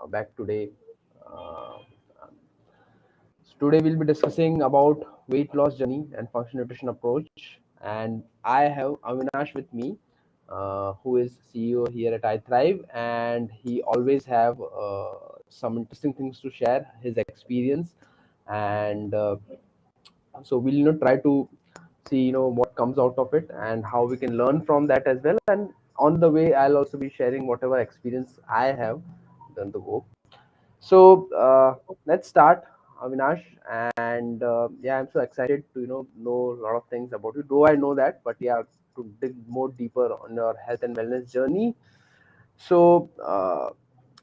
back today. Uh, so today we'll be discussing about weight loss journey and functional nutrition approach. And I have Avinash with me, who is CEO here at iThrive, and he always have some interesting things to share, his experience, and so we'll try to see what comes out of it and how we can learn from that as well. And on the way, I'll also be sharing whatever experience I have done the work. So let's start, Avinash. And yeah, I'm so excited to know a lot of things about you. Though I know that, but yeah, to dig more deeper on your health and wellness journey. So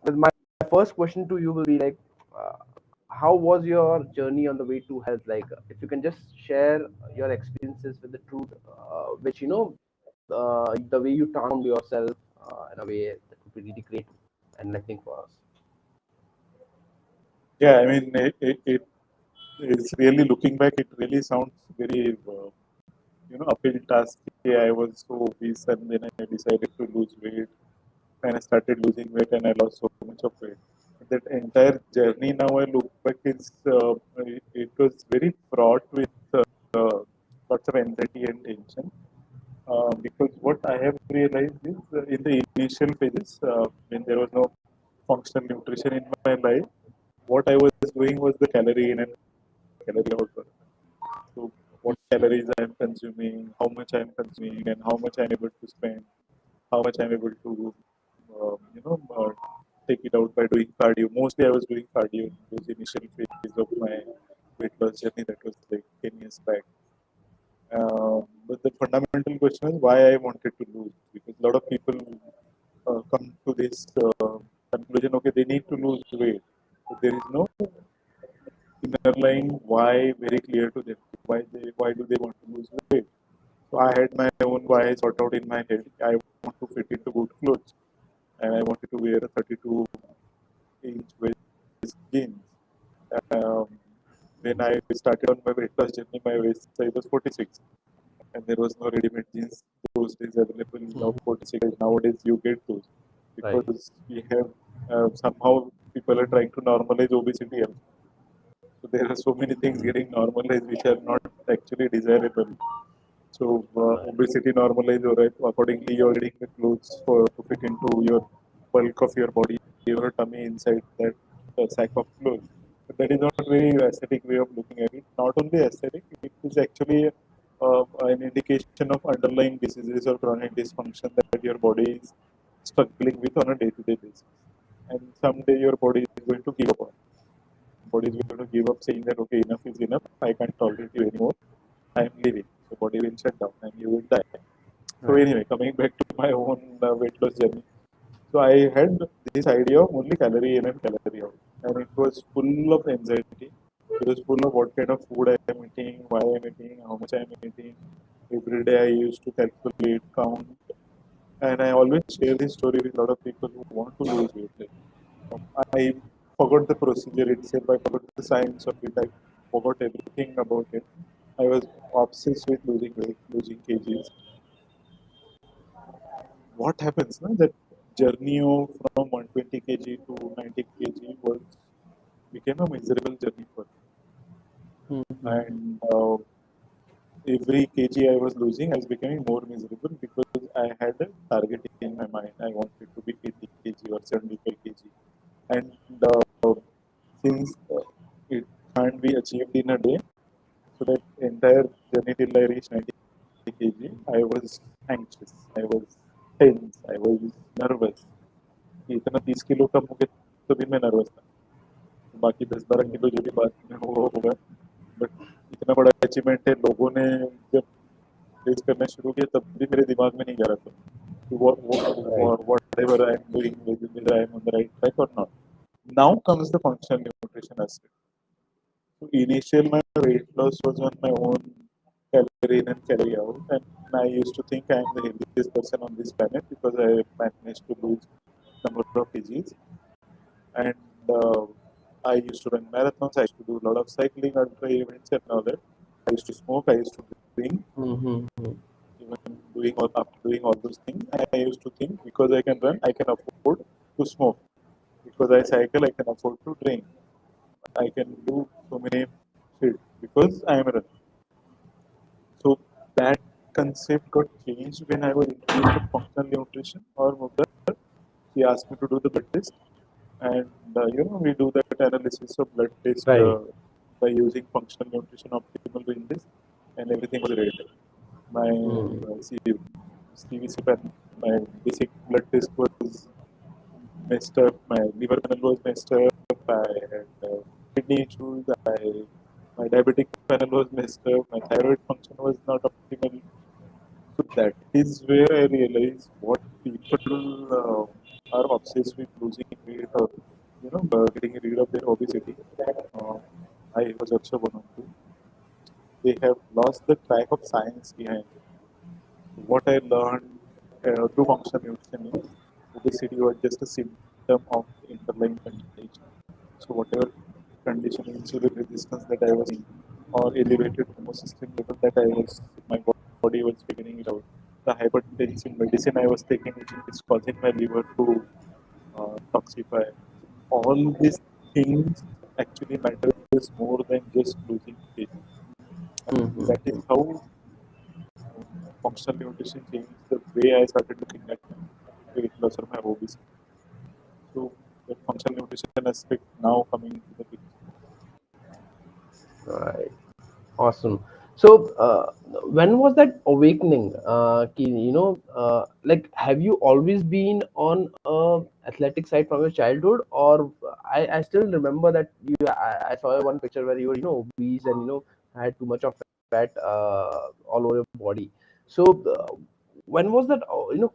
with my first question to you will be like, uh, how was your journey on the way to health? Like, if you can just share your experiences with the truth, which the way you found yourself in a way that would be really great and enlightening for us. Yeah, I mean, it is really looking back, it really sounds very, uphill task. Yeah, I was so obese and then I decided to lose weight and I started losing weight and I lost so much of weight. That entire journey now I look back is, it was very fraught with uh, lots of anxiety and tension. Because what I have realized is in the initial phases, when there was no functional nutrition in my life, what I was doing was the calorie in and calorie out. So what calories I am consuming, how much I am consuming, and how much I am able to spend, how much I am able to, take it out by doing cardio. Mostly I was doing cardio in those initial phases of my weight loss journey that was like 10 years back. But the fundamental question is why I wanted to lose, because a lot of people come to this conclusion, okay, they need to lose weight. But there is no inner line why very clear to them. Why do they want to lose weight? So I had my own why sort out in my head. I want to fit into good clothes and I wanted to wear a 32-inch waist jeans. Um, when I started on my weight loss journey, my waist size was 46 and there was no ready-made jeans those days available of Mhm. 46. Nowadays you get those Right. because we have somehow people are trying to normalize obesity. So there are so many things getting normalized which are not actually desirable. So obesity normalized, alright. Accordingly, you're getting the clothes for to fit into your bulk of your body, your tummy inside that sack of clothes. But that is not a very aesthetic way of looking at it. Not only aesthetic, it is actually an indication of underlying diseases or chronic dysfunction that your body is struggling with on a day-to-day basis. And someday your body is going to give up on. Body is going to give up saying that okay, enough is enough. I can't tolerate you anymore. I am leaving. So body will shut down and you will die. So Right. anyway, coming back to my own weight loss journey. So I had this idea of only calorie in and calorie out, and it was full of anxiety. It was full of what kind of food I am eating, why I am eating, how much I am eating. Every day I used to calculate, count, and I always share this story with a lot of people who want to lose weight. Like, I forgot the procedure itself. I forgot the science of it. I forgot everything about it. I was obsessed with losing weight, losing kgs. What happens now that journey of from 120 kg to 90 kg was became a miserable journey for me. Mhm. And every kg I was losing, I was becoming more miserable because I had a target in my mind. I wanted to be 80 kg or 75 kg. And since it can't be achieved in a day, so that entire journey till I reached 90 kg, I was anxious, I was tense, I was nervous. कि इतना 30 kilo कम हो गया तो भी मैं nervous था बाकी 10-12 kilo जो भी बात में होगा बट इतना बड़ा अचीवमेंट है लोगों ने जब फेस करना शुरू किया तब भी मेरे दिमाग में नहीं जा रहा था Right. whatever I am doing whether I am on the right track or not. Now comes the functional nutrition aspect. So initial my weight loss was on my own calorie in and calorie out, and I used to think I am the healthiest person on this planet because I managed to lose number of kgs. And I used to run marathons. I used to do a lot of cycling, ultra events, and all that. I used to smoke. I used to drink. Mm-hmm. Even doing all those things, I used to think because I can run, I can afford to smoke. because I cycle, I can afford to train. I can do so many shit because I am a runner. So that concept got changed when I was introduced to functional nutrition or Mugdar. He asked me to do the blood test, and we do that analysis of blood test Right. by using functional nutrition optimal ranges, and everything was red. My Hmm. CVC panel, my basic blood test was messed up. My liver panel was messed up. I had kidney issues. My diabetic panel was messed up. My thyroid function was not optimal. So that is where I realized what people are obsessed with losing weight or getting rid of their obesity. Uh, I was also one of them. They have lost the track of science behind it. What I learned through functional nutrition is obesity was just a symptom of the underlying condition. So whatever condition, insulin resistance that I was in, or elevated homocysteine level that my body was figuring it out. The hypertensive medicine I was taking, which is causing my liver to toxify. All these things actually matters more than just losing weight. And Hmm. that is how functional nutrition changed the way I started looking at my weight loss or my obesity. So the functional nutrition aspect now coming into the picture. Right. Awesome. So, when was that awakening? Like, have you always been on athletic side from your childhood, or I still remember that I saw one picture where you were obese and had too much of fat all over your body. So, when was that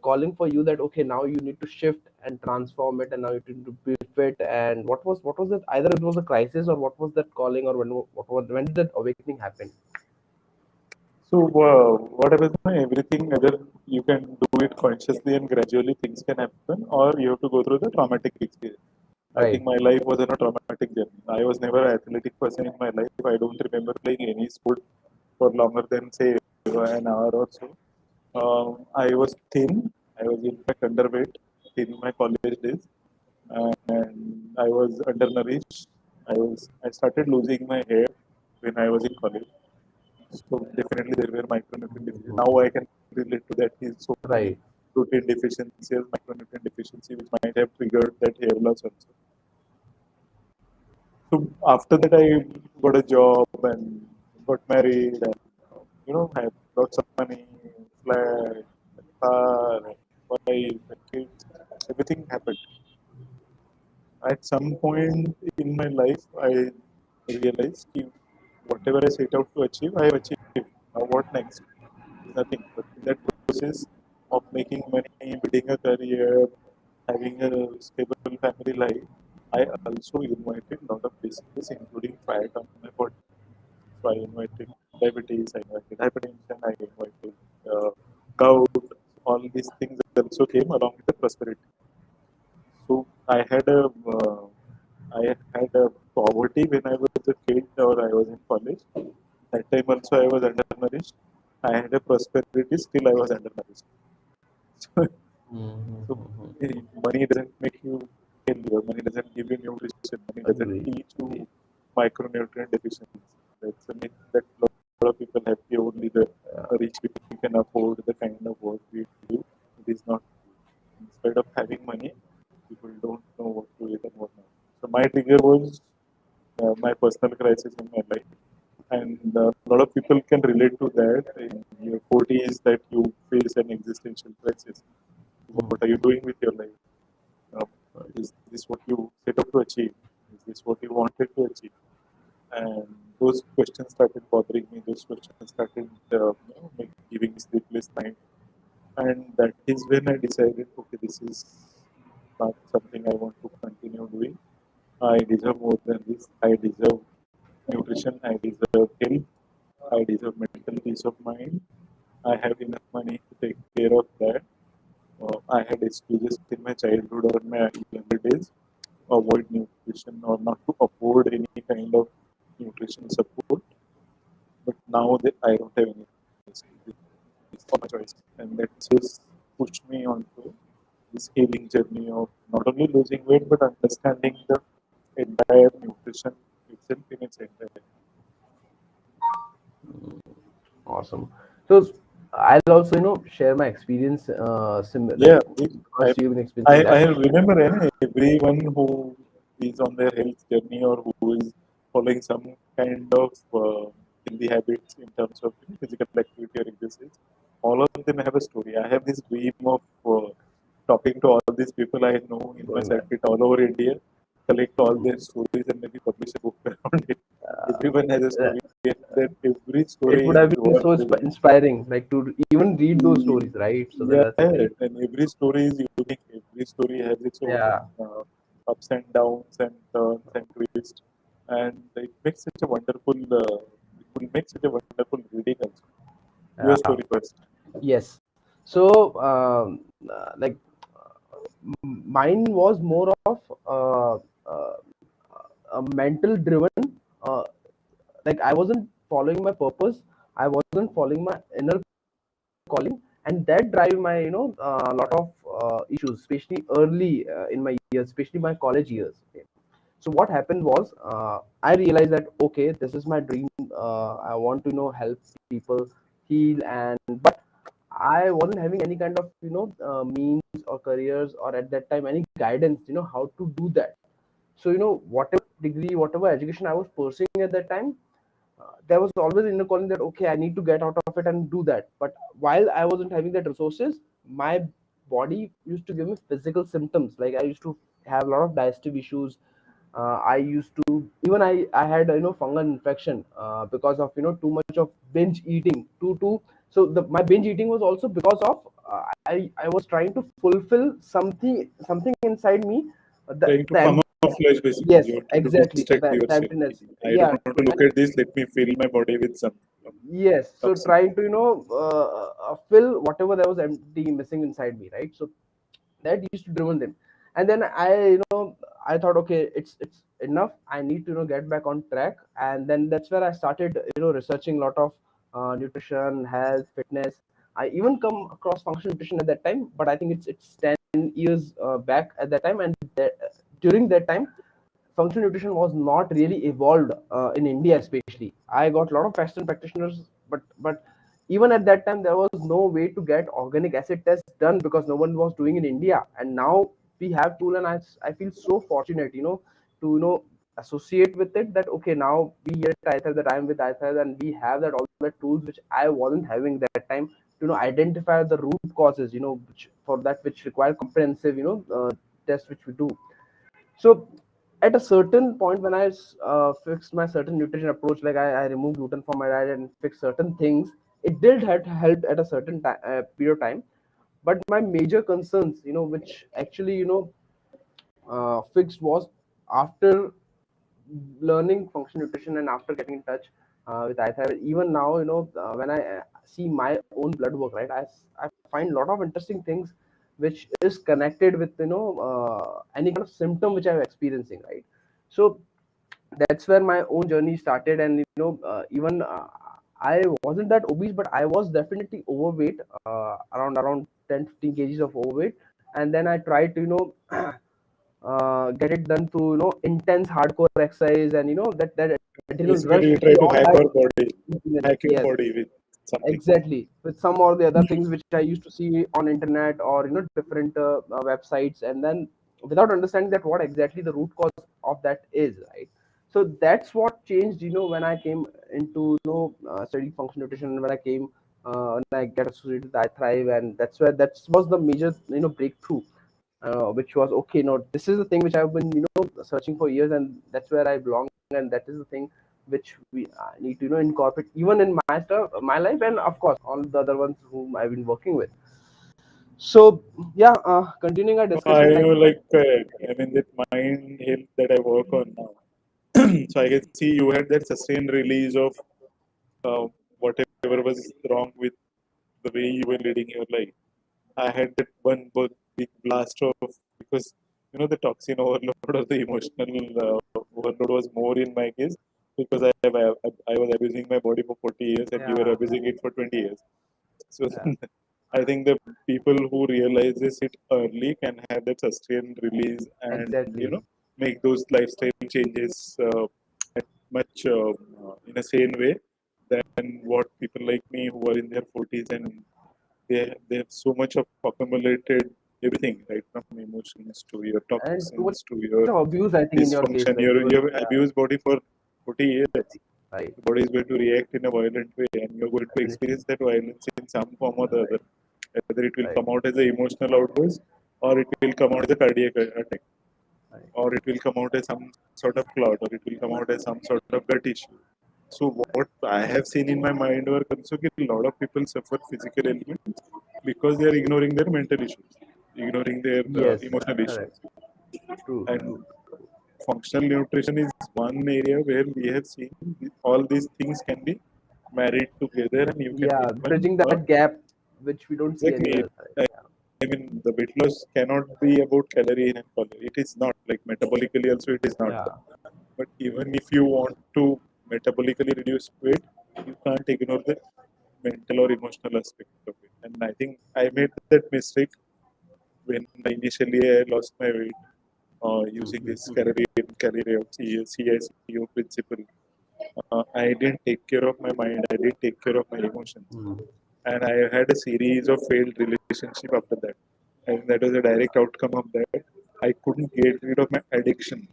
calling for you that okay, now you need to shift and transform it, and now you need to be fit? And what was it? Either it was a crisis, or what was that calling, or when did that awakening happen? So what happens when everything either you can do it consciously and gradually things can happen, or you have to go through the traumatic experience. I think Right. my life was a traumatic journey. I was never an athletic person in my life. I don't remember playing any sport for longer than say an hour or so. I was thin. I was in fact underweight in my college days, and I was undernourished. I started losing my hair when I was in college. So definitely there were micronutrient deficiencies. Now I can relate to that. Is so many Right. protein deficiencies, micronutrient deficiency, which might have triggered that hair loss also. So after that, I got a job and got married, and had lots of money, flat, car, and wife, and kids. Everything happened. At some point in my life, I realized that whatever I set out to achieve, I have achieved. Now what next? Nothing. But in that process of making money, building a career, having a stable family life, I also invited a lot of diseases, including fat on my body. So I invited diabetes, I invited hypertension, I invited gout. All these things also came along with the prosperity. So I had a poverty when I was a kid or I was in college. That time also I was undernourished. I had a prosperity, still I was undernourished. So Mm-hmm. money doesn't make you healthy, or money doesn't give you nutrition. Money doesn't Agree. teach you micronutrient deficiency. That's a myth that a lot of people have. Only the rich people can afford the kind of work we do. It is not. Instead of having money, people don't know what to eat and what not. So my trigger was my personal crisis in my life, and a lot of people can relate to that. In your 40s, that you face an existential crisis. What are you doing with your life? Um, is this what you set out to achieve? Is this what you wanted to achieve? And those questions started bothering me. Those questions started giving me sleepless night. And that is when I decided, okay, this is not something I want to continue doing. I deserve more than this. I deserve nutrition. I deserve health. I deserve mental peace of mind. I have enough money to take care of that. I had excuses in my childhood or my younger days to avoid nutrition or not to afford any kind of nutrition support. But now that I don't have any, it's not my choice, and that just pushed me on to this healing journey of not only losing weight but understanding the entire nutrition itself in its entire. Awesome. So I'll also share my experience. Yeah, Like I, because you've been experiencing I that. remember everyone who is on their health journey or who is following some kind of healthy habits in terms of physical activity or exercise. All of them have a story. I have this dream of talking to all these people I know in my Going back. circuit all over India, collect all their stories and maybe publish a book around it. Everyone has a Uh, story, and that every it story would is have been worth so reading. inspiring, like to even read those stories, right? So Yeah, that's the thing. and every story is unique. Every story has its own Yeah. ups and downs and turns and twists, and it makes such a wonderful. It will make such a wonderful reading also. Your Yeah. story first. Yes. So like mine was more of uh, a mental driven. Uh, like I wasn't following my purpose. I wasn't following my inner calling, and that drive my lot of issues, especially early in my years, especially my college years. Okay. So what happened was, I realized that okay, this is my dream. I want to help people heal, and but I wasn't having any kind of means or careers, or at that time any guidance how to do that. So whatever degree, whatever education I was pursuing at that time, there was always inner calling that okay, I need to get out of it and do that. But while I wasn't having that resources, my body used to give me physical symptoms. Like I used to have a lot of digestive issues. I used to even I had fungal infection because of too much of binge eating. Too so my binge eating was also because of I was trying to fulfill something inside me. Trying to The come off flesh basically. Yes, You want to exactly. distract The yourself. emptiness. I don't Yeah. want to look at this. Let me fill my body with some Yes. So toxin. trying to fill whatever there was empty missing inside me, right? So that used to driven them. And then I thought okay, it's enough. I need to get back on track. And then that's where I started researching a lot of nutrition, health, fitness. I even come across functional nutrition at that time, but I think it's 10 years back at that time. And during that time, functional nutrition was not really evolved in India, especially. I got a lot of Western practitioners, but even at that time, there was no way to get organic acid tests done because no one was doing in India. And now we have tool, and I feel so fortunate, to associate with it. That okay, now we here at iThrive, that I'm with iThrive, and we have that all the tools which I wasn't having that time to identify the root causes, which for that which require comprehensive tests which we do. So at a certain point, when I fixed my certain nutrition approach, like I removed gluten from my diet and fixed certain things, it did have help at a certain period of time. But my major concerns, which actually fixed, was after learning functional nutrition and after getting in touch with iThrive. Even now, when I see my own blood work, right, I find a lot of interesting things which is connected with any kind of symptom which I'm experiencing, right? So that's where my own journey started. And even I wasn't that obese, but I was definitely overweight, around 10-15 kgs of overweight. And then I tried to get it done through intense hardcore exercise, and that adrenal Basically, rush you which try we to all hack have. our body, hack your Yes, body with something. exactly, with some or the other things which I used to see on internet, or different websites, and then without understanding that what exactly the root cause of that is, right? So that's what changed when I came into study functional nutrition, when I came when I get associated with iThrive. And that's where that was the major breakthrough, which was okay, no, this is the thing which I've been searching for years, and that's where I belong. And that is the thing which we need to incorporate even in my stuff, my life, and of course all the other ones whom I've been working with. So yeah, continuing our I discussion, like like, I mean, that mind health that I work on now. So I can see you had that sustained release of whatever was wrong with the way you were leading your life. I had that one big blast of, because the toxin overload or the emotional overload was more in my case, because I was abusing my body for 40 years and you were yeah, abusing it for 20 years. So yeah, I think the people who realizes it early can have that sustained release and Exactly. make those lifestyle changes much in a sane way than what people like me who are in their 40s and they have so much of accumulated everything right from emotions to your And too much toxins to of your abuse, I think, in your case, like dysfunction. you were, You have yeah, abused body for 40 years. right, The body is going to react in a violent way, and you're going to definitely, experience that violence in some form or the right, other. Whether it will right, come out as an emotional outburst, or it will come out as a cardiac attack, right. or it will come out as some sort of clot, or it will come out as some sort of gut issue. So what I have seen in my mind work also that a lot of people suffer physical ailments because they are ignoring their mental issues, ignoring their Yes, emotional correct. issues. True, And true, true. functional nutrition is one area where we have seen all these things can be married together, and you can Yeah, even bridging that gap, which we don't see exactly. anywhere else. Right? I mean, the weight loss cannot be about calorie in and calorie. It is not like metabolically also. It is not. Yeah, But even if you want to metabolically reduce weight, you can't ignore the mental or emotional aspect of it. And I think I made that mistake when initially I lost my weight using yeah. this calorie of CICO principle. I didn't take care of my mind. I didn't take care of my emotions, Mm. and I had a series of failed relationship after that. And that was a direct outcome of that. I couldn't get rid of my addiction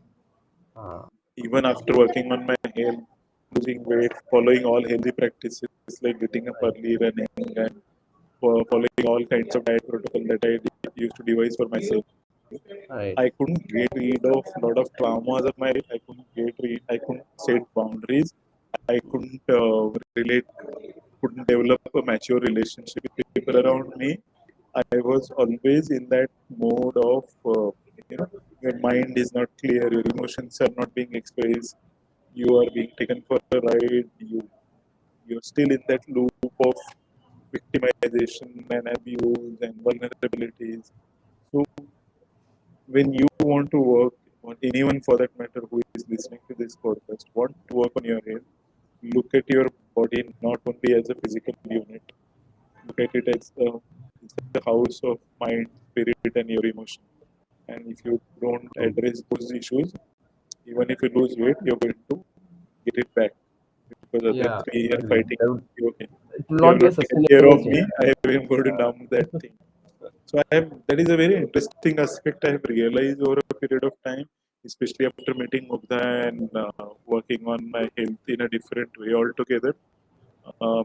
Uh, even after working on my health, losing weight, following all healthy practices like getting up right, early, running, and following all kinds of diet protocol that I used to devise for myself. right. I couldn't get rid of a lot of traumas of my life. I couldn't set boundaries. I couldn't relate, couldn't develop a mature relationship with people around me. I was always in that mode of, your mind is not clear, your emotions are not being expressed, you are being taken for a ride, you're still in that loop of victimization and abuse and vulnerabilities. So when you want to work, or anyone for that matter who is listening to this podcast, want to work on your health, look at your body not only as a physical unit, look at it as it's the house of mind, spirit, and your emotion. And if you don't True. address those issues, even if you lose weight, you're going to get it back because other Yeah, three are agreed. fighting. Okay, It will you have not be a not taken care sustainable of change. me. I am going to numb that thing. So I have that is a very interesting aspect I have realized over a period of time, especially after meeting Mugdha and working on my health in a different way altogether.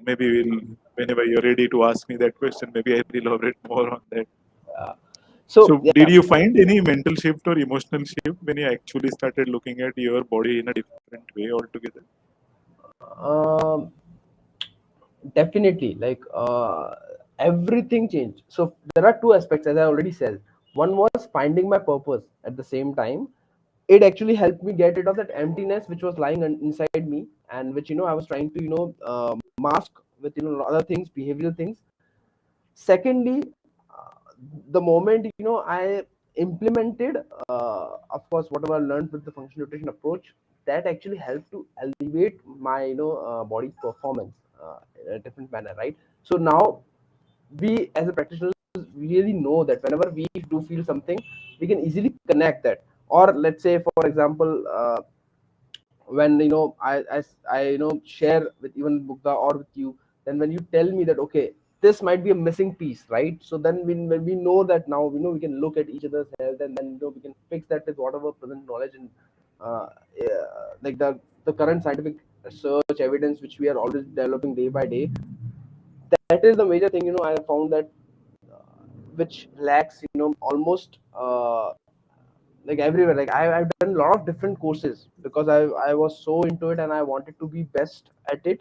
Maybe we'll, whenever you're ready to ask me that question, maybe I'll elaborate more on that. Yeah. So, So did yeah, you find any mental shift or emotional shift when you actually started looking at your body in a different way altogether? um, definitely. Like everything changed. So there are two aspects, as I already said. One was finding my purpose. At the same time, it actually helped me get rid of that emptiness which was lying inside me, and which I was trying to mask with other things, behavioral things. Secondly, the moment I implemented, of course, whatever I learned with the functional nutrition approach, that actually helped to elevate my body's performance in a different manner, right? So now we as a practitioners really know that whenever we do feel something, we can easily connect that. Or let's say, for example, when I share with even Bugda or with you, then when you tell me that, okay, this might be a missing piece, right? So then when we know that, now we can look at each other's health, and then we can fix that with whatever present knowledge and like the current scientific research evidence which we are always developing day by day. That is the major thing I found that which lacks almost like everywhere. Like I've done a lot of different courses because I was so into it and I wanted to be best at it,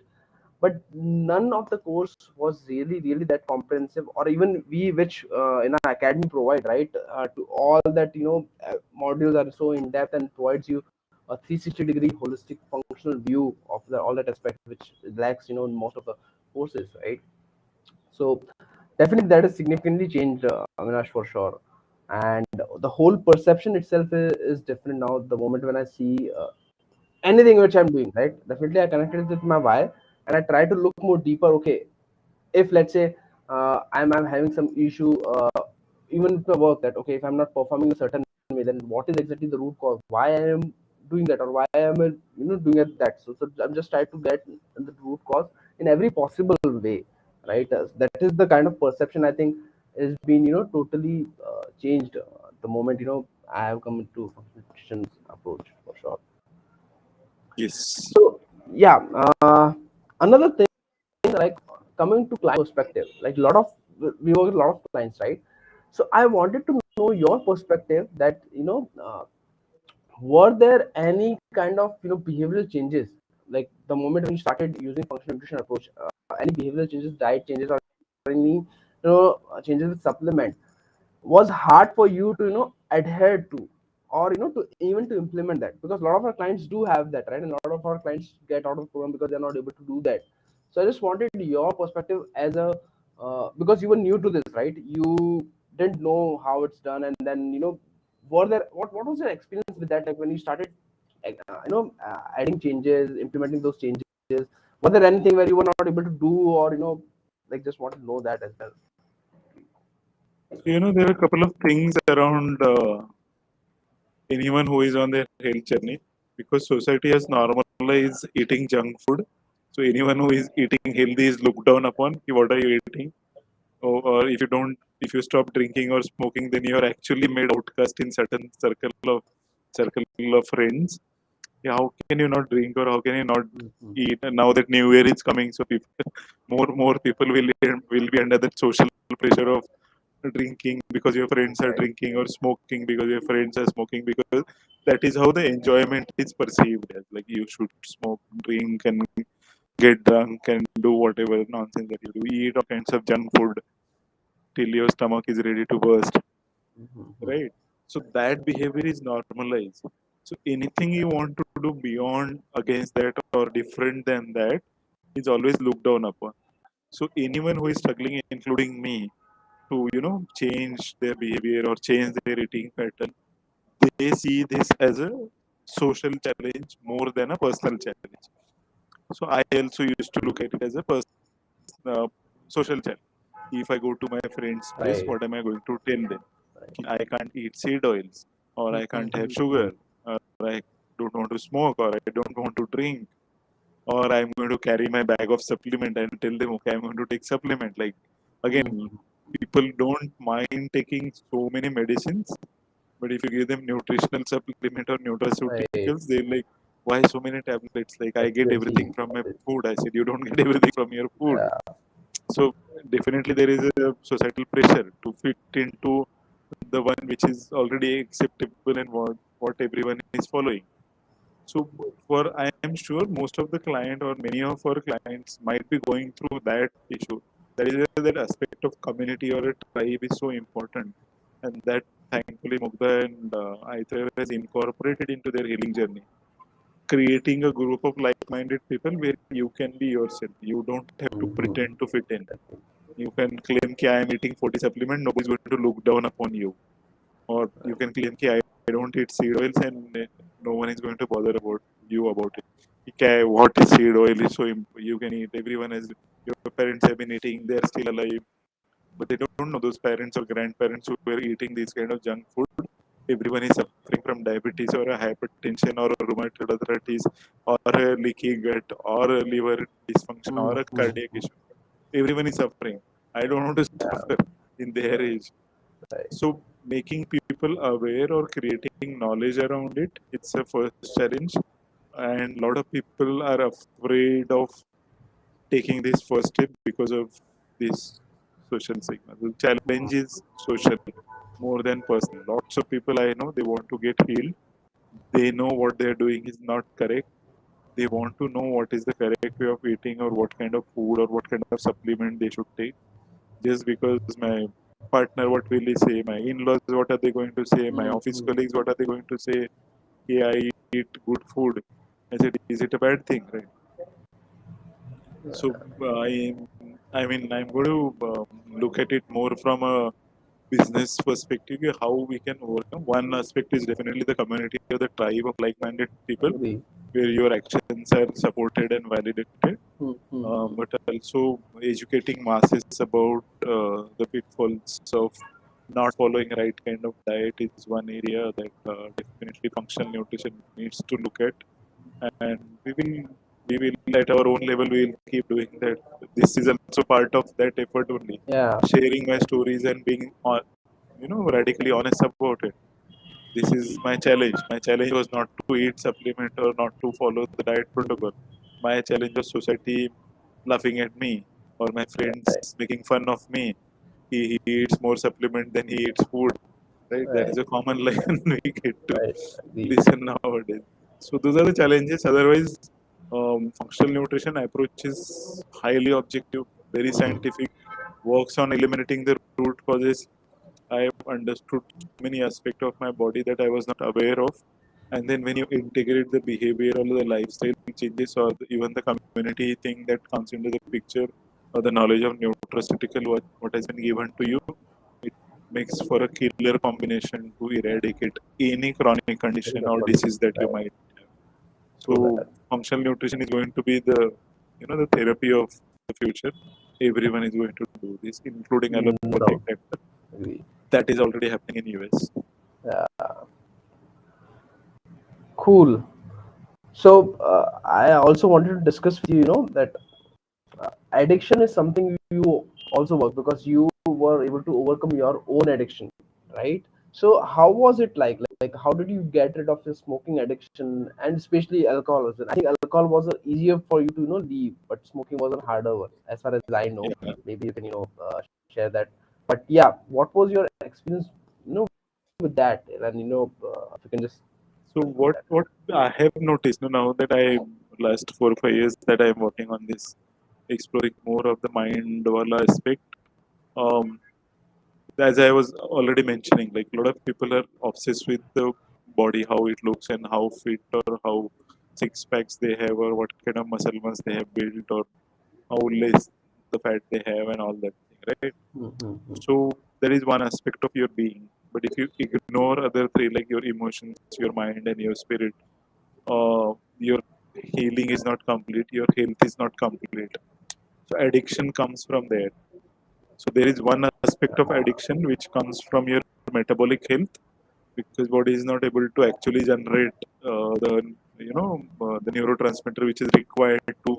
but none of the course was really that comprehensive, or even we which in our academy provide, right, to all that modules are so in depth and provides you a 360-degree holistic functional view of all that aspect which lacks in most of the courses, right? So definitely that is significantly changed, Avinash, for sure. And the whole perception itself is different now. The moment when I see anything which I'm doing, right, definitely I connected it with my why, and I try to look more deeper. Okay, if let's say I'm having some issue, even with my work, that okay, if I'm not performing a certain way, then what is exactly the root cause? Why I am doing that, or why I am doing it that? So I'm just trying to get the root cause in every possible way, right? That is the kind of perception I think has been totally changed the moment I have come into functional approach for sure. Yes. So yeah, another thing, like coming to client perspective, like lot of we work with a lot of clients, right? So I wanted to know your perspective that were there any kind of behavioral changes, like the moment when you started using functional nutrition approach, any behavioral changes, diet changes, or any changes with supplement was hard for you to adhere to, or to even to implement that, because a lot of our clients do have that, right? And a lot of our clients get out of the program because they're not able to do that. So I just wanted your perspective as a because you were new to this, right? You didn't know how it's done, and then were there what was your experience with that, like when you started adding changes, implementing those changes? Was there anything where you were not able to do, or like just want to know that as well? There are a couple of things around anyone who is on their health journey, because society has normalized eating junk food. So anyone who is eating healthy is looked down upon. "Ki, what are you eating? Or if you stop drinking or smoking, then you are actually made outcast in certain circle of friends. Yeah, how can you not drink, or how can you not Mhm. eat? And now that New Year is coming, so people, more people will be under that social pressure of drinking because your friends are Right. drinking, or smoking because your friends are smoking, because that is how the enjoyment is perceived as. Like you should smoke, drink, and get drunk and do whatever nonsense that you do. Eat all kinds of junk food till your stomach is ready to burst, Mhm. right? So that behavior is normalized. So anything you want to do beyond, against that, or different than that is always looked down upon. So anyone who is struggling, including me, to change their behavior or change their eating pattern, they see this as a social challenge more than a personal challenge. So I also used to look at it as a uh, social challenge. If I go to my friend's place, Right. what am I going to tell them? Right. I can't eat seed oils, or I can't have Mhm. sugar, or I don't want to smoke, or I don't want to drink, or I'm going to carry my bag of supplement and tell them, okay, I'm going to take supplement. Like, again, Mhm. people don't mind taking so many medicines, but if you give them nutritional supplement or Right. nutraceuticals, they're like, why so many tablets? Like, I get everything Obviously. from my Obviously. food. I said, you don't get everything from your food. Yeah. So definitely there is a societal pressure to fit into the one which is already acceptable and what everyone is following. So for I am sure most of the client or many of our clients might be going through that issue. That is where that aspect of community or a tribe is so important, and that thankfully Mugdha and iThrive has incorporated into their healing journey, creating a group of like-minded people where you can be yourself. You don't have to Mhm. pretend to fit in. You can claim that I am eating 40 supplement, nobody is going to look down upon you. Or you can claim that I don't eat seed oils, and no one is going to bother about you about it. Okay, what is seed oil is so you can eat. Everyone has, your parents have been eating, they're still alive. But they don't know those parents or grandparents who were eating this kind of junk food. Everyone is suffering from diabetes or a hypertension or a rheumatoid arthritis or a leaky gut or a liver dysfunction or a cardiac Mhm. issue. Everyone is suffering. I don't want to Yeah. suffer in their age. Right. So making people aware or creating knowledge around it, it's a first challenge. And a lot of people are afraid of taking this first step because of this social signal. The challenge is social more than personal. Lots of people I know, they want to get healed. They know what they're doing is not correct. They want to know what is the correct way of eating, or what kind of food or what kind of supplement they should take. Just because my partner, what will he say? My in-laws, what are they going to say? My office Mhm. colleagues, what are they going to say? Yeah, I eat good food. I said, is it a bad thing, right? So I mean, I'm going to look at it more from a business perspective, how we can overcome. One aspect is definitely the community or the tribe of like-minded people. Agree. where your actions are supported and validated, Mm-hmm. but also educating masses about the pitfalls of not following right kind of diet is one area that definitely functional nutrition needs to look at, and we will at our own level we will keep doing that. This is also part of that effort only, Yeah. sharing my stories and being radically honest about it. This is my challenge. My challenge was not to eat supplement or not to follow the diet protocol. My challenge was society laughing at me or my friends Right. making fun of me. He eats more supplement than he eats food. Right? That Right. is a common line we get to Right. Agreed. listen nowadays. So those are the challenges. Otherwise, functional nutrition approach is highly objective, very Mm. scientific, works on eliminating the root causes. I have understood so many aspects of my body that I was not aware of. And then when you integrate the behavior or the lifestyle changes or even the community thing that comes into the picture or the knowledge of nutraceutical what has been given to you, it makes for a killer combination to eradicate any chronic Very condition good or one. disease that you Right. might have. True So that. functional nutrition is going to be the therapy of the future. Everyone is going to do this, including No allopathic doubt. doctor. Agree. That is already happening in US. Yeah. Cool. So I also wanted to discuss with you, that addiction is something you also work, because you were able to overcome your own addiction, right? So how was it like how did you get rid of your smoking addiction, and especially alcoholism? I think alcohol was easier for you to leave, but smoking was a harder one, as far as I know. Yeah. Maybe you can share that. But yeah, what was your experience with that? And if you can just So what I have noticed now that I last 4 or 5 years that I am working on this, exploring more of the mind wala aspect. Um, as I was already mentioning, like a lot of people are obsessed with the body, how it looks, and how fit or how six packs they have, or what kind of muscle mass they have built, or how less the fat they have, and all that thing, right? Mhm. So there is one aspect of your being, but if you ignore other three, like your emotions, your mind, and your spirit, your healing is not complete, your health is not complete. So addiction comes from there. So there is one aspect of addiction which comes from your metabolic health, because body is not able to actually generate the neurotransmitter which is required to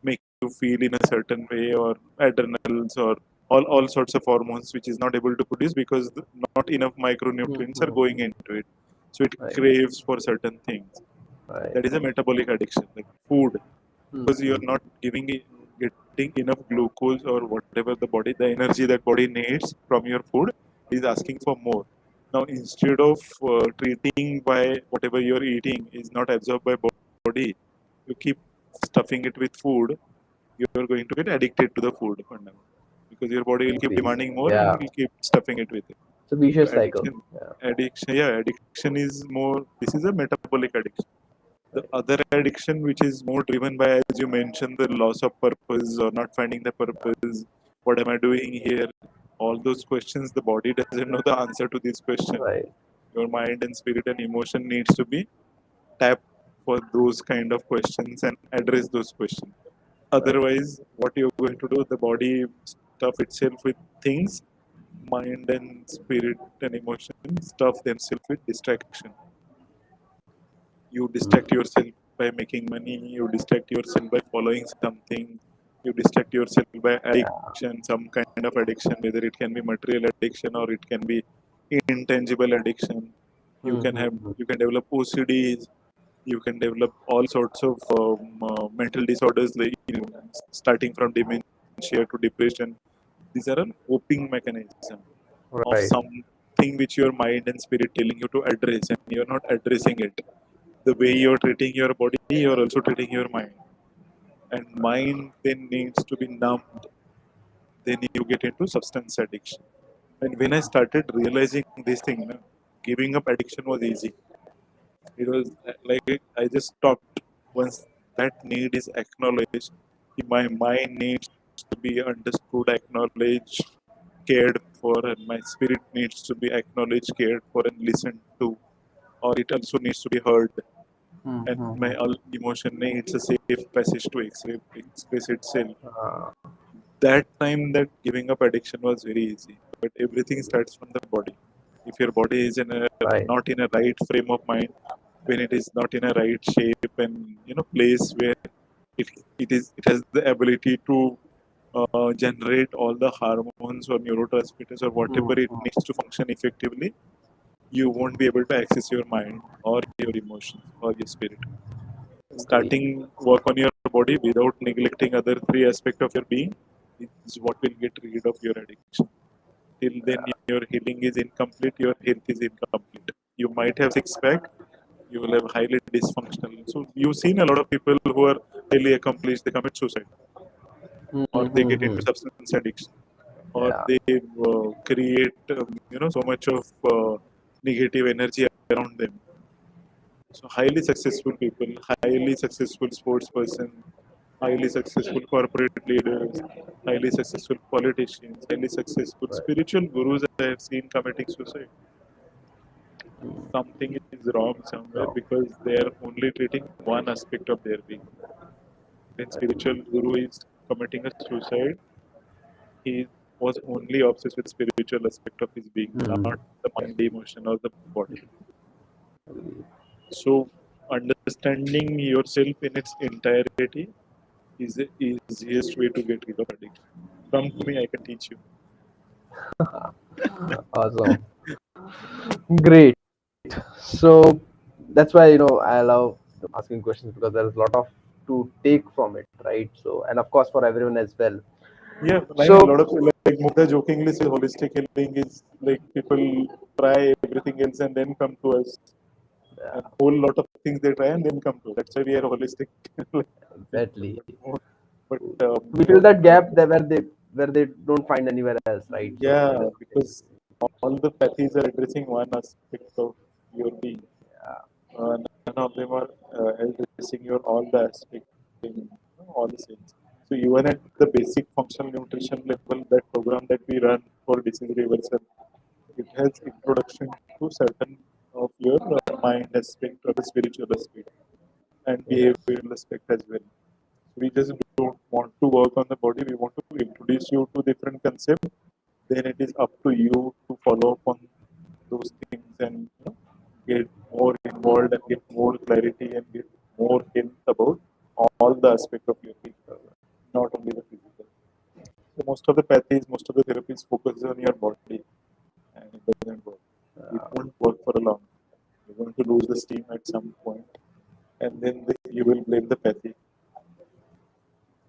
make you feel in a certain way, or adrenals, or all sorts of hormones which is not able to produce because not enough micronutrients are going Mhm. into it. So it Right. craves for certain things. Right. That is a metabolic addiction, like food, because you are Mhm. not getting enough glucose or whatever the energy that body needs from your food is asking for more. Now instead of treating by whatever you're eating is not absorbed by body, you keep stuffing it with food. You're going to get addicted to the food fundamentally, because your body will keep Agree. demanding more and Yeah. will keep stuffing it with it. It's a So vicious cycle. addiction, Yeah. addiction is more. This is a metabolic addiction. The Right. other addiction, which is more driven by, as you mentioned, the loss of purpose or not finding the purpose, what am I doing here? All those questions, the body doesn't know the answer to this question. Right. Your mind and spirit and emotion needs to be tapped for those kind of questions and address those questions. Right. Otherwise, what you're going to do, the body stuff itself with things, mind and spirit and emotion stuff themselves with distraction. You Mm. distract yourself by making money, you distract yourself by following something, you distract yourself by Yeah. addiction, some kind of addiction, whether it can be material addiction or it can be intangible addiction. Mhm. You can develop OCDs, you can develop all sorts of mental disorders, like starting from dementia to depression. These are a coping mechanism of Right. something which your mind and spirit telling you to address, and you're not addressing it. The way you're treating your body, you're also treating your mind. And mind then needs to be numbed. Then you get into substance addiction. And when I started realizing this thing, giving up addiction was easy. It was like I just stopped once that need is acknowledged. My mind needs to be understood, acknowledged, cared for, and my spirit needs to be acknowledged, cared for, and listened to, or it also needs to be heard. and my all emotion needs a safe passage to express itself. That time, that giving up addiction was very easy. But everything starts from the body. If your body is Right. not in a right frame of mind, when it is not in a right shape and place where it has the ability to generate all the hormones or neurotransmitters or whatever it needs to function effectively, you won't be able to access your mind or your emotions or your spirit. Agree. Starting work on your body without neglecting other three aspects of your being is what will get rid of your addiction. Till then, your healing is incomplete, your health is incomplete. You might have six pack, you will have highly dysfunctional. So you've seen a lot of people who are highly accomplished, they commit suicide, or they get into substance addiction, or Yeah. they create so much of negative energy around them. So highly successful people, highly successful sports person, highly successful corporate leaders, highly successful politicians, highly successful Right. spiritual gurus I have seen committing suicide. Something is wrong somewhere Wrong. because they are only treating one aspect of their being. When spiritual guru is committing a suicide, he was only obsessed with spiritual aspect of his being, not the mind, the emotion, or the body. So understanding yourself in its entirety is the easiest way to get rid of addiction. Come to me, I can teach you. Awesome. Great. So that's why I love asking questions because there's a lot of to take from it, right? So, and of course for everyone as well. Yeah, I mean, a So lot of like Mukta jokingly says holistic healing is like people try everything else and then come to us. And whole lot of things they try and then come to us. That's why we are holistic. exactly, But we fill that gap there where they don't find anywhere else, right? So yeah, that is because all the pathies are addressing one aspect of your being. None of them are addressing your all the aspects in all the sense. So even at the basic functional nutrition level, that program that we run for disease reversal, it has introduction to certain of your mind aspect or the spiritual aspect and yes, behavioral aspect as well. We just don't want to work on the body. We want to introduce you to different concepts. Then it is up to you to follow up on those things and get more involved and get more clarity and get more hint about all the aspect of your being, not only the physical. So most of the pathies, most of the therapies focus on your body, and it doesn't work. It won't work for a long. You're going to lose the steam at some point, and then you will blame the pathy.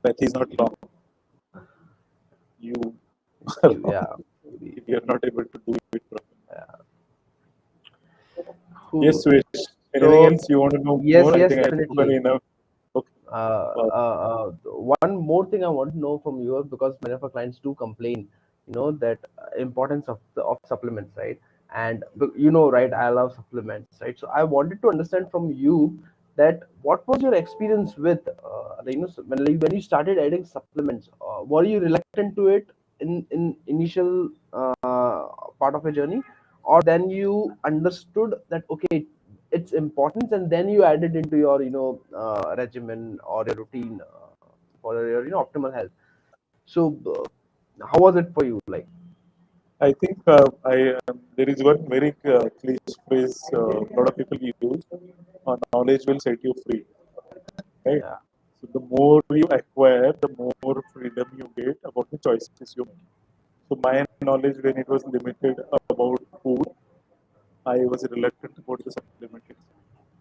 Pathy is not wrong. You are yeah. wrong if you're not able to do it properly. Yes, Cool. Suyash. Anything So else you want to know yes, more? I yes, think I've spoken definitely. enough. Okay. uh, Wow. One more thing I want to know from you, because many of our clients do complain, that importance of supplements, right? And right, I love supplements, right? So I wanted to understand from you that what was your experience with, when you started adding supplements? Were you reluctant to it in initial part of your journey, or then you understood that okay, its importance, and then you add it into your regimen or your routine for your optimal health? So how was it for you, like? I think there is one very cliche phrase a lot of people use: knowledge will set you free." Right. Yeah. So the more you acquire, the more freedom you get about the choices you make. So my knowledge when it was limited about food, I was reluctant about the supplement itself.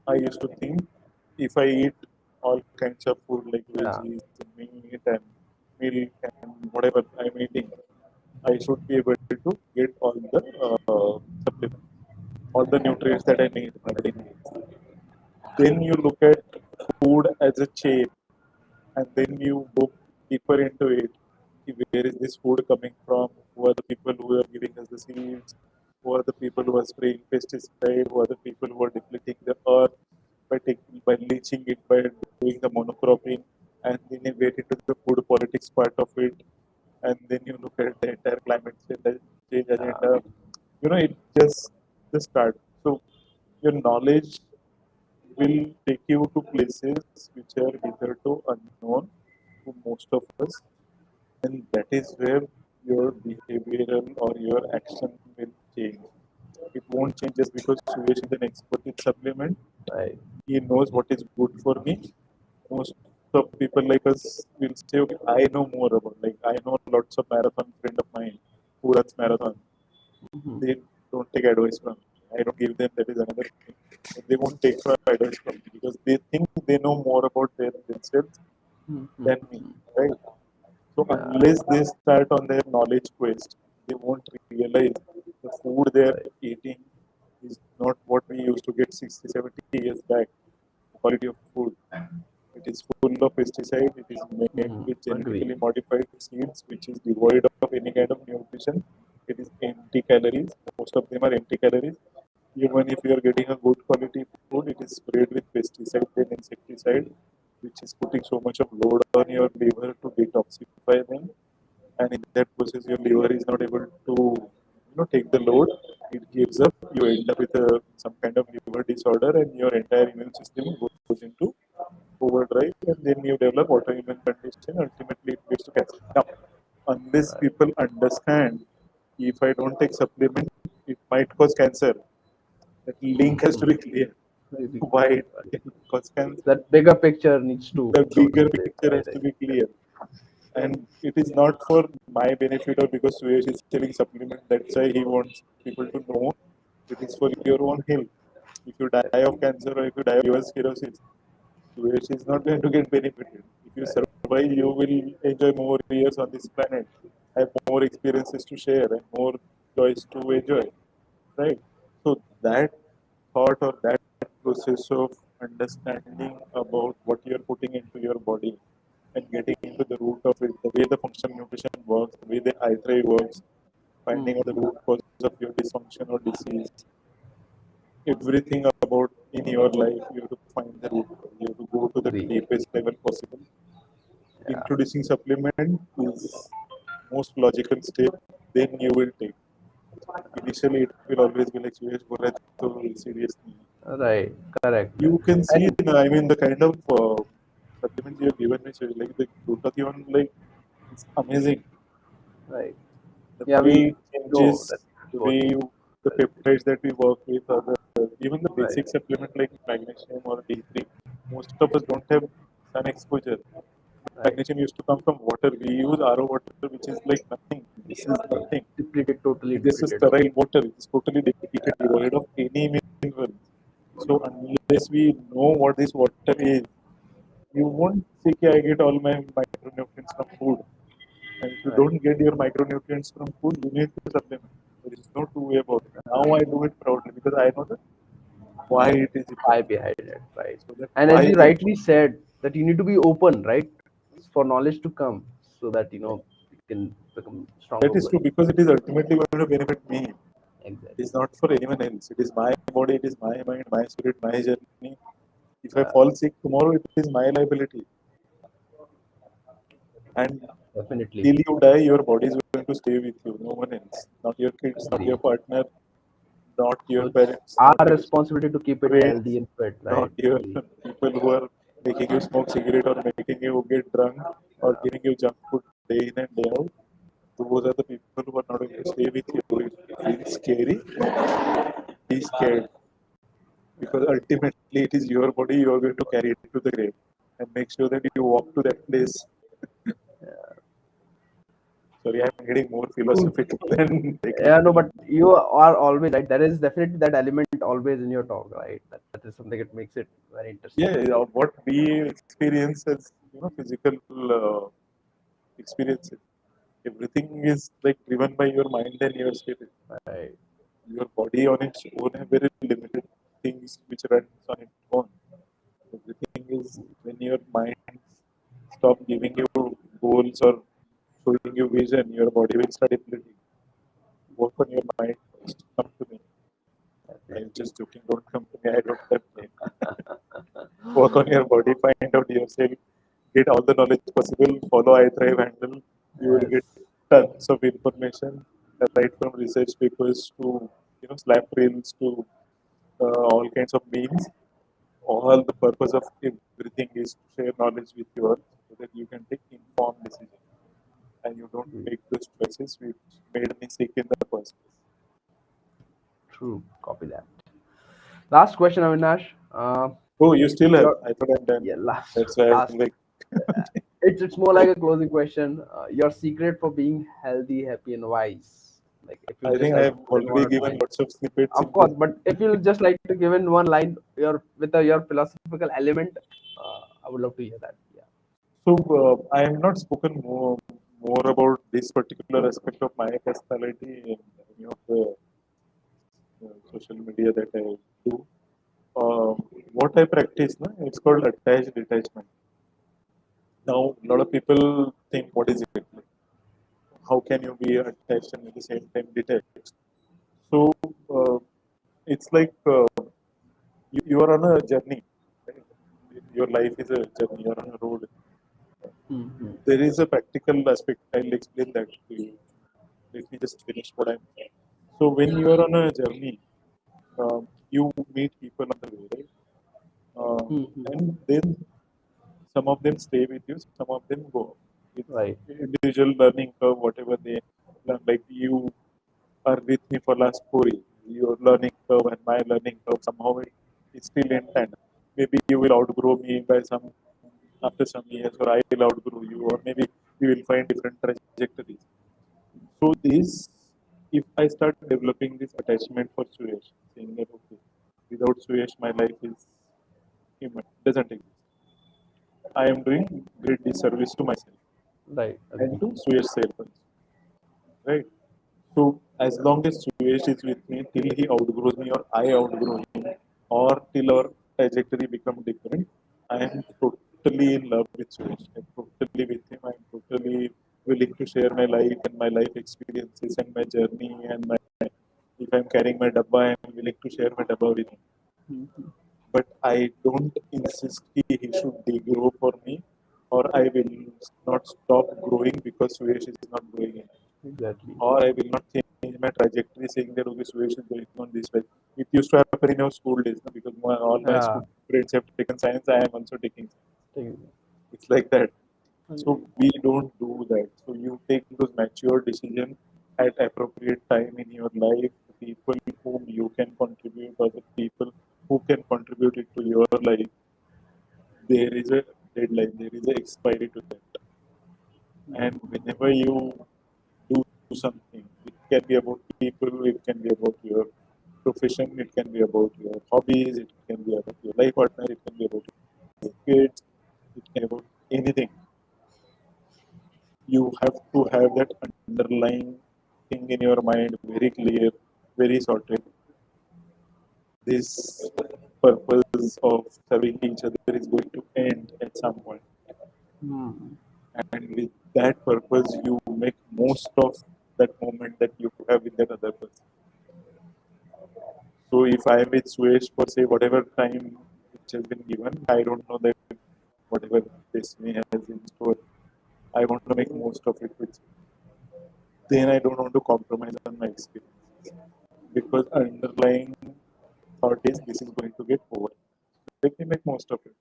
I used to think if I eat all kinds of food like Yeah. veggies, meat, and milk, and whatever I'm eating, I should be able to get all the supplements, all the nutrients that I need. My body needs. Then you look at food as a chain, and then you go deeper into it. Where is this food coming from? Who are the people who are giving us the seeds? Who are the people who are spraying pesticide? Who are the people who are depleting the earth by leaching it, by doing the monocropping? And then you get into the food politics part of it, and then you look at the entire climate change agenda. It just the start. So your knowledge will take you to places which are hitherto unknown to most of us, and that is where your behavioral or your action will change. It won't change just because Suyash is an expert in supplement. Right. He knows what is good for me. Most of people like us will say, okay, I know more about, like, I know lots of marathon friend of mine who runs marathon. Mm-hmm. They don't take advice from me. I don't give them, that is another thing. But they won't take advice from me because they think they know more about themselves Mm-hmm. than me, right? So Yeah. unless they start on their knowledge quest, they won't realize the food they are Right. eating is not what we used to get 60, 70 years back. The quality of food. It is full of pesticide. It is made Mm-hmm. with Agree. genetically modified seeds, which is devoid of any kind of nutrition. It is empty calories. Most of them are empty calories. Even if you are getting a good quality food, it is sprayed with pesticide and insecticide, which is putting so much of load on your liver to detoxify them. And in that process, your liver is not able to, take the load. It gives up. You end up with some kind of liver disorder, and your entire immune system goes into overdrive, and then you develop autoimmune condition. Ultimately, it leads to cancer. Now, unless Right. people understand, if I don't take supplement, it might cause cancer. That link has to Mm-hmm. be clear. Very Why clear. it can cause cancer? That bigger picture needs to The sort of bigger break. picture Right. has to be clear. And it is not for my benefit or because Suyash is selling supplement. That's why he wants people to know. It is for your own health. If you die of cancer or if you die of liver cirrhosis, Suyash is not going to get benefited. If you Right. survive, you will enjoy more years on this planet, have more experiences to share, and more joys to enjoy. Right? So that thought or that process of understanding about what you're putting into your body and getting into the root of it, the way the functional nutrition works, the way the iThrive works, finding out the Mm-hmm. root cause of your dysfunction or disease, everything about in your life, you have to find the root cause. You have to go to the Agree. deepest level possible. Yeah. Introducing supplement is most logical step, then you will take. Initially, it will always be like Suyash बोल रहा है तो serious नहीं है. Right. Correct. You can see, And I mean, the kind of supplements you have given me, Suyash, like the glutathione, like it's amazing. right. The Yeah, way we it know changes, that the what way the peptides that we work with, or even the right. basic supplement like magnesium or D3, most of us don't have sun exposure. Right. Magnesium used to come from water. We use RO water, which is like nothing. This is Right. nothing. Depleted, totally It's just a depleted of sterile water. It's totally depleted, devoid of any minerals. So unless we know what this water is, you won't say, "Okay, I get all my micronutrients from food." And if you right. don't get your micronutrients from food, you need to supplement. There is no two way about it. Now I do it proudly because I know that why it is Why important. behind it, right? So that And why as you is rightly important. said, that you need to be open, right, for knowledge to come, so that Yeah. you can become stronger That is true person. because it is ultimately going to benefit me. It Exactly. is not for anyone else. It is my body, it is my mind, my spirit, my journey. If I Yeah, fall sick tomorrow, it is my liability. And definitely. till you die, your body is going to stay with you, no one else. Not your kids, not Agree. your partner, not So your it's parents, our not your responsibility to keep it healthy friends, and fit, not right? your Agree. people who are making you smoke cigarette or making you get drunk or Yeah, giving you junk food day in and day out. Those are the people who are not going to stay with you. If it feels scary, be scared because ultimately it is your body you are going to carry it to the grave and make sure that you walk to that place. Sorry, I'm getting more cool. philosophical than Yeah, no, technical. but you are always right. There is definitely that element always in your talk, right? That is something that makes it very interesting. Yeah, yeah, what we experience as physical experiences. Everything is like driven by your mind and your spirit. Right. Your body on its own have very limited things which runs on its own. Everything is when your mind stop giving you goals or showing you vision, your body will start depleting. Work on your mind first. Come to me. I'm Definitely. just joking. Don't come to me. I don't have time. Work on your body. Find out yourself. Get all the knowledge possible. Follow iThrive handle. You will Yes. get tons of information. Right from research papers to slap reels to all kinds of memes. all the purpose of everything is to share knowledge with you all so that you can take informed decisions and you don't Mm, make those choices which made me sick in the first place. true. Copy that. Last question, Avinash. Oh, you still have? Your I thought I'm done. Yeah, last That's why I was last. like, It's more like a closing question. Your secret for being healthy, happy, and wise. Like if you I just think like I've to put in one already or two given lines. lots of snippets Of in this. course, but if you just like to give in one line your with your philosophical element, I would love to hear that. Yeah. So I have not spoken more about this particular aspect of my personality in any of the social media that I do. Uh, what I practice, na, it's called attached detachment. Now, a lot of people think, what is it? How can you be attached and at the same time detached? So it's like you are on a journey. Right? Your life is a journey. You're on a road. Mm-hmm. There is a practical aspect. I'll explain that to you. Let me just finish what I'm saying. So when you are on a journey, you meet people on the way, right? Mm-hmm. And then some of them stay with you, some of them go. It's Right. individual learning curve, whatever they learn. Like you are with me for last 4 years. Your learning curve and my learning curve somehow it is still in tandem. Maybe you will outgrow me by some after some years, or I will outgrow you, or maybe we will find different trajectories. So this, if I start developing this attachment for Suyash, saying that okay, without Suyash my life is human, doesn't exist. I am doing great disservice to myself Right. and Agree. to Suyash self, right? So as long as Suyash is with me till he outgrows me or I outgrow him or till our trajectory become different, I am totally in love with Suyash. I'm totally with him. I'm totally willing to share my life and my life experiences and my journey and my if I'm carrying my dabba, I'm willing to share my dabba with him. Mm-hmm. But I don't insist he should degrow for me or I will not stop growing because Suyash is not growing in Exactly. or I will not change my trajectory saying that okay, Suresh is going on this way. It used to happen in our school days no? Because all my Yeah. school friends have taken science, I am also taking science. Take- It's like that. So Agree. we don't do that. So you take those mature decisions at appropriate time in your life. The people whom you can contribute or the people who can contribute it to your life. There is a deadline. There is an expiry to that. And whenever you do something. It can be about people, it can be about your profession, it can be about your hobbies, it can be about your life partner, it can be about your kids, it can be about anything. You have to have that underlying thing in your mind very clear, very sorted. This purpose of serving each other is going to end at some point. Hmm. And with that purpose, you make most of that moment that you have with that other person. So if I am with Suesh for say whatever time which has been given, I don't know that whatever destiny has in store, I want to make most of it with then I don't want to compromise on my experience. Because underlying thought is this is going to get over. Let me make most of it.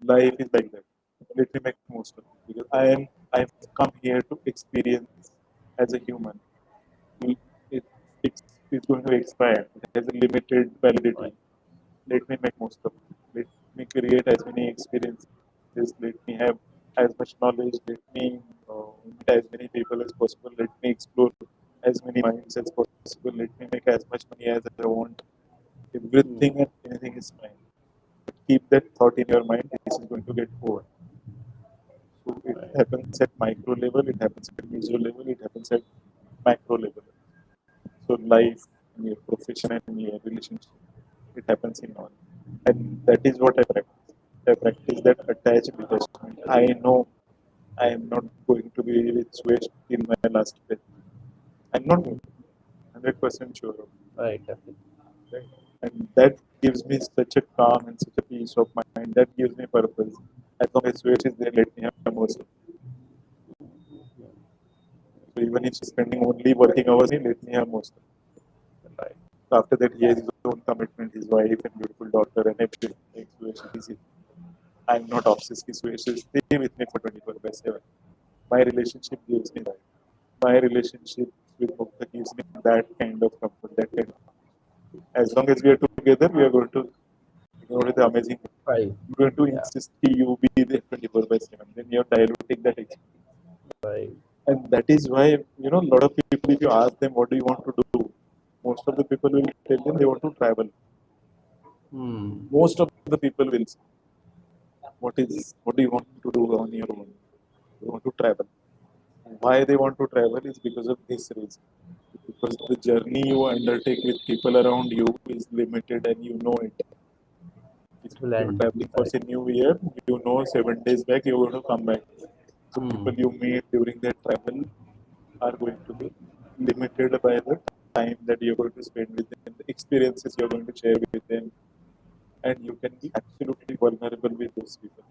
Life is like that. Let me make most of it. Because I've come here to experience as a human. It, it, it's going to expire. It has a limited validity. Right. Let me make most of it. Let me create as many experiences. Let me have as much knowledge. Let me meet as many people as possible. Let me explore as many minds as possible. Let me make as much money as I want. Hmm. Everything and anything is fine. But keep that thought in your mind. This is going to get over. So it Right. happens at micro level. It happens at meso level. It happens at macro level. So life, in your profession, and in your relationship, it happens in all. And that is what I practice. I practice that attached detachment. I know I am not going to be with Suesh till my last breath. I'm not 100% sure of it, Right. Definitely. right? And that gives me such a calm and such a peace of mind. That gives me purpose. As long as Suesh is there, let me have most of it. So even if she's spending only working hours, let me have most of it. Right. So after that, he has his own commitment, his wife and beautiful daughter and everything. Suyash is easy. I'm not obsessed. Suyash will stay with me for 24/7. My relationship gives me that. My relationship with Mukta gives me that kind of comfort, that kind of. As long as we are together, we are going to, the amazing. Right. You're going to Yeah. insist that you be there 24/7. Then you're diluting that experience. Right. And that is why, a lot of people, if you ask them, what do you want to do? Most of the people will tell them they want to travel. Hmm. Most of the people will say, what do you want to do on your own? You want to travel. Why they want to travel is because of this reason. Because the journey you undertake with people around you is limited and you know it. If It will you're end. traveling for Right. say New Year, 7 days back you're going to come back. So people Hmm. you meet during that travel are going to be limited by the time that you're going to spend with them, the experiences you're going to share with them, and you can be absolutely vulnerable with those people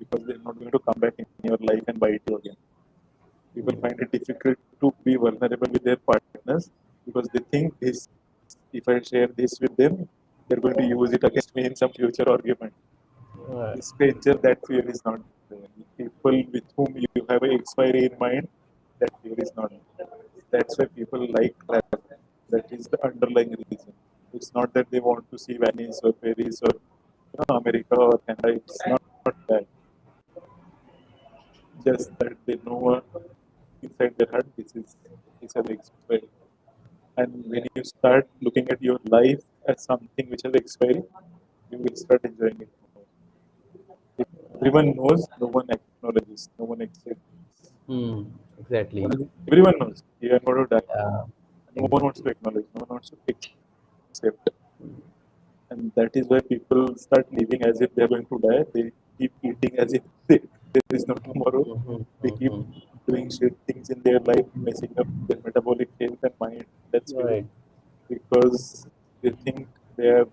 because they're not going to come back in your life and bite you again. People find it difficult to be vulnerable with their partners because they think this, if I share this with them, they're going to use it against me in some future argument. Right. The stranger, that fear is not there. The people with whom you have an expiry in mind, that fear is not there. That's why people like travel. That is the underlying reason. It's not that they want to see Venice or Paris or America or Canada. It's not that. Just that they know inside their heart this has expired. And when you start looking at your life as something which has expired, you will start enjoying it more. If everyone knows, no one acknowledges, no one accepts. Hmm. Exactly. Everyone knows you are going to die. Yeah. No one wants to Exactly. acknowledge, no one wants to accept. And that is why people start living as if they are going to die. They keep eating as if there is no tomorrow. Mm-hmm. They keep Mm-hmm. doing shit things in their life, messing up their metabolic health and mind and spirit Right. because they think they are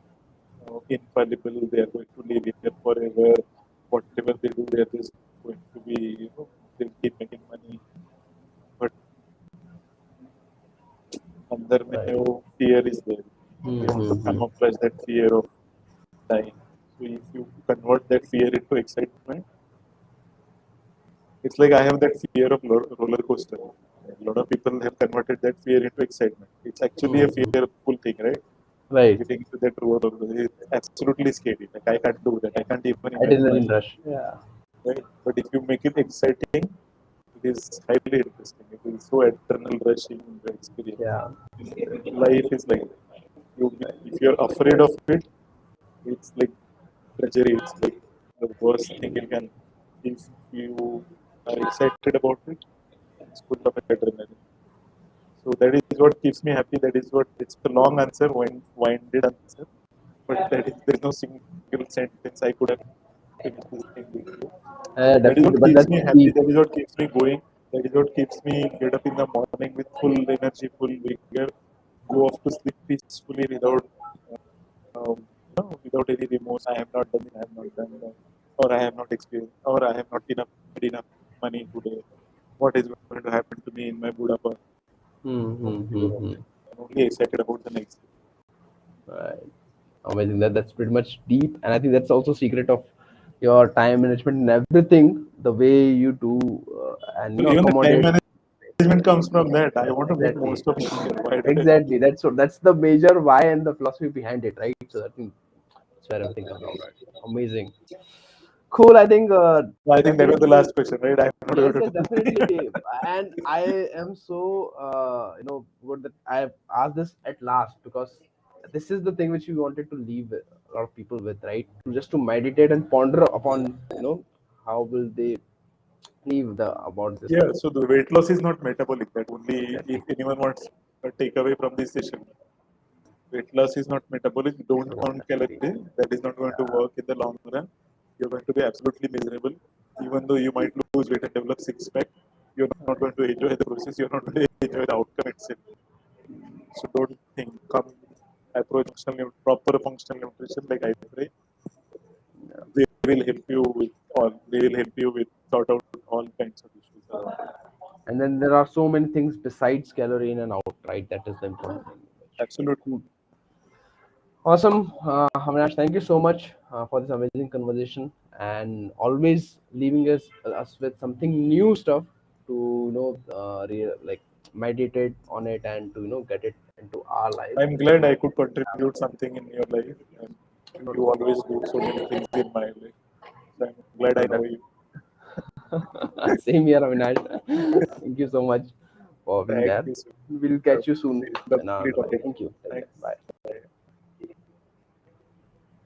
infallible. They are going to live here forever. Whatever they do, they are just going to be, they'll keep making money. But under Right. fear is there. They want to Mm-hmm. camouflage that fear of dying. So if you convert that fear into excitement, it's like I have that fear of roller coaster. A lot of people have converted that fear into excitement. It's actually a Mm-hmm. fearful thing, right? Right. Getting to that roller coaster is absolutely scary. Like I can't do that. I can't even imagine Adrenaline myself. rush. Yeah. Right? But if you make it exciting, it is highly interesting. It is so adrenal rushing experience. Yeah. Life is like that. If you're afraid of it, it's like treasury. It's like the worst thing you can. If you are excited about it, it's full of adrenaline. So that is what keeps me happy. That is what it's a long answer, winded answer, but there's no single sentence I could have finished this thing with you. So that is Definitely. what But keeps that's me happy. deep. That is what keeps me going. That is what keeps me get up in the morning with full energy, full vigor, go off to sleep peacefully without any remorse. I have not done it. I have not done that, or I have not experienced, or I have not made enough money today. What is going to happen to me in my Budapest? Don't give a fuck. Mm-hmm. I'm only excited about the next day. Right. Amazing. That's pretty much deep, and I think that's also secret of your time management and everything. The way you do, and So even the time accommodate. management comes from that. I want to make Exactly. most of it. Why don't I Exactly. That's the major why and the philosophy behind it, right? So I think that's where everything comes out. Right. Amazing. Cool. I think I think that was the definitely. last question, right? I'm not Yes, going to yes, do definitely. And I am so good that I've asked this at last because this is the thing which we wanted to leave a lot of people with, right? To just to meditate and ponder upon, how will they leave the about this Yeah, thing. so the weight loss is not metabolic. That only if Exactly. anyone wants a takeaway from this session. Weight loss is not metabolic. Don't True, count definitely. calories. That is not going to work in the long run. You're going to be absolutely miserable. Even though you might lose weight and develop six pack, you're not going to enjoy the process. You're not going to enjoy the outcome itself. So don't think. Come approach proper functional nutrition like iThrive. They will help you with all. They will help you with sort out all kinds of issues around it. And then there are so many things besides calorie in and out, right? That is the important thing. Absolutely. Cool. Awesome, Avinash. Thank you so much for this amazing conversation and always leaving us with something new stuff to like meditate on it and to get it into our life. I'm glad I could contribute something in your life, and No, you always do so many things in my life. So I'm glad I no, know you. same here, Avinash. Thank you so much for being Thank there. you so We'll much. catch you soon It's in lovely another life. talking. Thank you. Take care. Thanks. Bye.